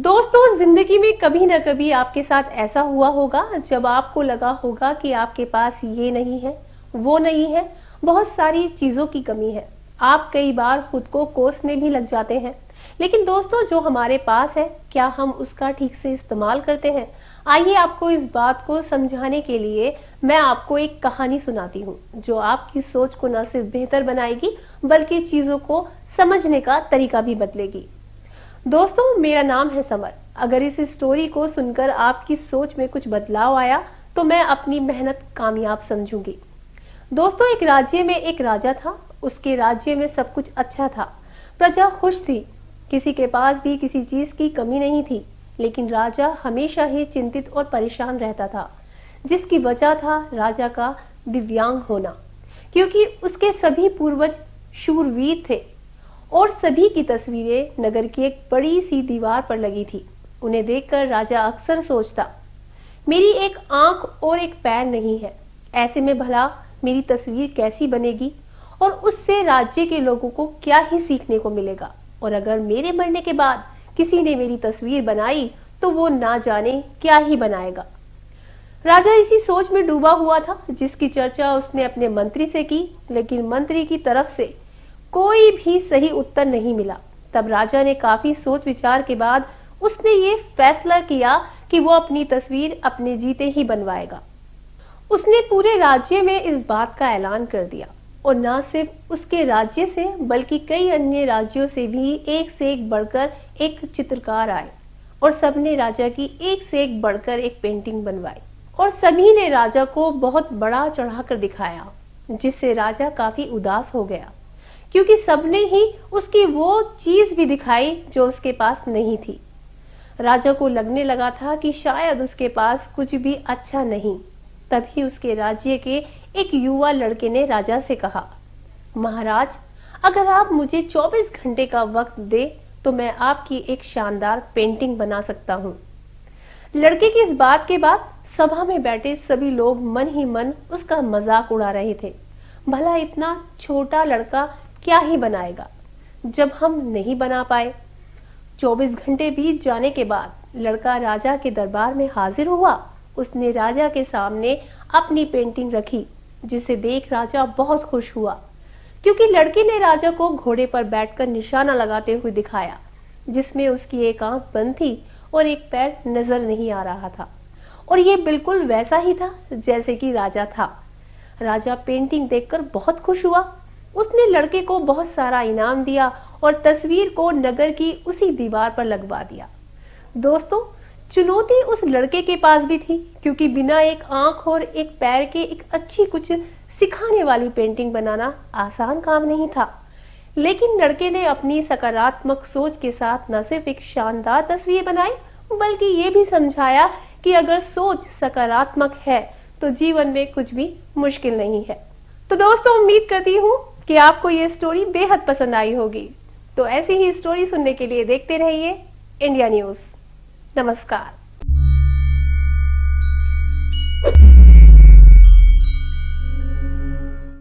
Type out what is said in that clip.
दोस्तों, जिंदगी में कभी ना कभी आपके साथ ऐसा हुआ होगा जब आपको लगा होगा कि आपके पास ये नहीं है, वो नहीं है, बहुत सारी चीजों की कमी है। आप कई बार खुद को कोसने भी लग जाते हैं। लेकिन दोस्तों, जो हमारे पास है, क्या हम उसका ठीक से इस्तेमाल करते हैं? आइए आपको इस बात को समझाने के लिए मैं आपको एक कहानी सुनाती हूँ जो आपकी सोच को न सिर्फ बेहतर बनाएगी बल्कि चीजों को समझने का तरीका भी बदलेगी। दोस्तों, मेरा नाम है समर। अगर इस स्टोरी को सुनकर आपकी सोच में कुछ बदलाव आया तो मैं अपनी मेहनत कामयाब समझूंगी। दोस्तों, एक राज्य में एक राजा था। उसके राज्य में सब कुछ अच्छा था, प्रजा खुश थी, किसी के पास भी किसी चीज की कमी नहीं थी। लेकिन राजा हमेशा ही चिंतित और परेशान रहता था, जिसकी वजह था राजा का दिव्यांग होना। क्योंकि उसके सभी पूर्वज शूरवीर थे और सभी की तस्वीरें नगर की एक बड़ी सी दीवार पर लगी थी। उन्हें देखकर राजा अक्सर सोचता, मेरी एक आंख और एक पैर नहीं है, ऐसे में भला मेरी तस्वीर कैसी बनेगी और उससे राज्य के लोगों को क्या ही सीखने को मिलेगा। और अगर मेरे मरने के बाद किसी ने मेरी तस्वीर बनाई तो वो ना जाने क्या ही बनाएगा। राजा इसी सोच में डूबा हुआ था, जिसकी चर्चा उसने अपने मंत्री से की, लेकिन मंत्री की तरफ से कोई भी सही उत्तर नहीं मिला। तब राजा ने काफी सोच विचार के बाद उसने ये फैसला किया कि वो अपनी तस्वीर अपने जीते ही बनवाएगा। उसने पूरे राज्य में इस बात का ऐलान कर दिया और न सिर्फ उसके राज्य से बल्कि कई अन्य राज्यों से भी एक से एक बढ़कर एक चित्रकार आए और सबने राजा की एक से एक बढ़कर एक पेंटिंग बनवाई और सभी ने राजा को बहुत बड़ा चढ़ाकर दिखाया, जिससे राजा काफी उदास हो गया क्योंकि सबने ही उसकी वो चीज भी दिखाई जो उसके पास नहीं थी। राजा को लगने लगा था कि शायद उसके पास कुछ भी अच्छा नहीं। तभी उसके राज्य के एक युवा लड़के ने राजा से कहा, महाराज, अगर आप मुझे 24 घंटे का वक्त दे तो मैं आपकी एक शानदार पेंटिंग बना सकता हूँ। लड़के की इस बात के बाद सभा में बैठे सभी लोग मन ही मन उसका मजाक उड़ा रहे थे। भला इतना छोटा लड़का क्या ही बनाएगा जब हम नहीं बना पाए। 24 घंटे बीत जाने के बाद लड़का राजा के दरबार में हाजिर हुआ। उसने राजा के सामने अपनी पेंटिंग रखी, जिसे देख राजा बहुत खुश हुआ क्योंकि लड़के ने राजा को घोड़े पर बैठकर निशाना लगाते हुए दिखाया, जिसमें उसकी एक आंख बंद थी और एक पैर नजर नहीं आ रहा था। और ये बिल्कुल वैसा ही था जैसे कि राजा था। राजा पेंटिंग देखकर बहुत खुश हुआ। उसने लड़के को बहुत सारा इनाम दिया और तस्वीर को नगर की उसी दीवार पर लगवा दिया। दोस्तों, चुनौती उस लड़के के पास भी थी क्योंकि बिना एक आंख और एक पैर के एक अच्छी कुछ सिखाने वाली पेंटिंग बनाना आसान काम नहीं था। लेकिन लड़के ने अपनी सकारात्मक सोच के साथ न सिर्फ एक शानदार तस्वीर बनाई बल्कि ये भी समझाया कि अगर सोच सकारात्मक है तो जीवन में कुछ भी मुश्किल नहीं है। तो दोस्तों, उम्मीद करती हूँ कि आपको ये स्टोरी बेहद पसंद आई होगी। तो ऐसी ही स्टोरी सुनने के लिए देखते रहिए इंडिया न्यूज़। नमस्कार।